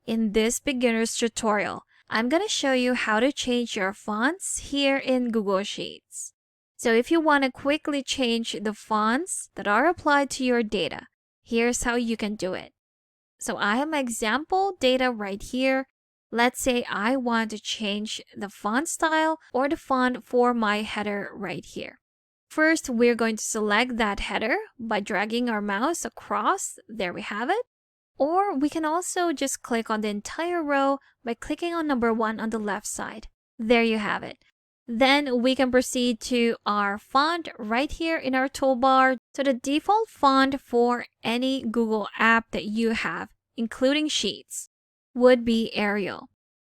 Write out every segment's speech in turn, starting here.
In this beginner's tutorial, I'm going to show you how to change your fonts here in Google Sheets. So if you want to quickly change the fonts that are applied to your data, here's how you can do it. So I have my example data right here. Let's say I want to change the font style or the font for my header right here. First, we're going to select that header by dragging our mouse across. There we have it. Or we can also just click on the entire row by clicking on number 1 on the left side. There you have it. Then we can proceed to our font right here in our toolbar. So the default font for any Google app that you have, including Sheets, would be Arial.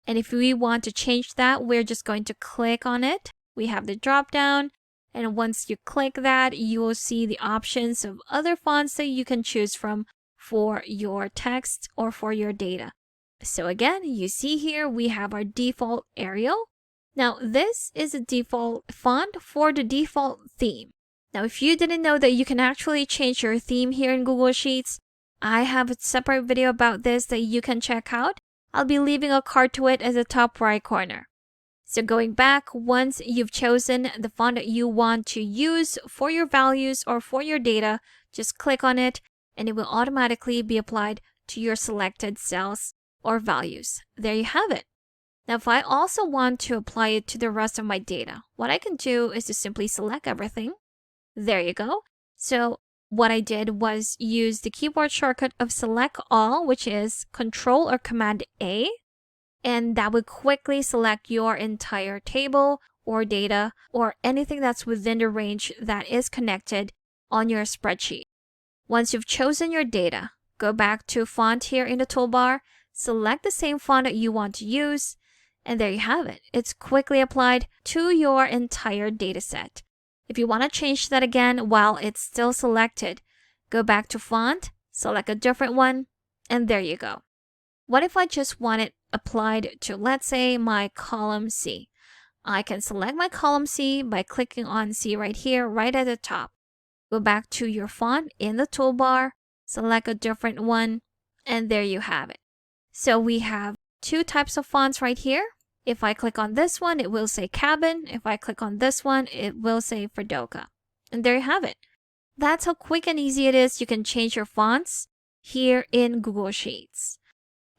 And if we want to change that, we're just going to click on it. We have the drop down. And once you click that, you will see the options of other fonts that you can choose from for your text or for your data. So again, you see here we have our default Arial. Now this is a default font for the default theme. Now if you didn't know that you can actually change your theme here in Google Sheets, I have a separate video about this that you can check out. I'll be leaving a card to it at the top right corner. So going back, once you've chosen the font that you want to use for your values or for your data, just click on it and it will automatically be applied to your selected cells or values. There you have it. Now, if I also want to apply it to the rest of my data, what I can do is to simply select everything. There you go. So what I did was use the keyboard shortcut of select all, which is Control or Command A, and that would quickly select your entire table or data or anything that's within the range that is connected on your spreadsheet. Once you've chosen your data, go back to font here in the toolbar, select the same font that you want to use, and there you have it. It's quickly applied to your entire data set. If you want to change that again while it's still selected, go back to font, select a different one, and there you go. What if I just want it applied to, let's say, my column C? I can select my column C by clicking on C right here, right at the top. Go back to your font in the toolbar, select a different one, and there you have it. So we have two types of fonts right here. If I click on this one, it will say Cabin. If I click on this one, it will say Fredoka. And there you have it. That's how quick and easy it is. You can change your fonts here in Google Sheets.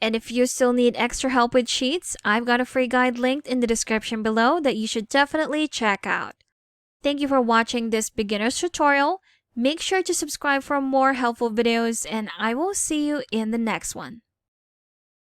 And if you still need extra help with Sheets, I've got a free guide linked in the description below that you should definitely check out. Thank you for watching this beginner's tutorial. Make sure to subscribe for more helpful videos, and I will see you in the next one.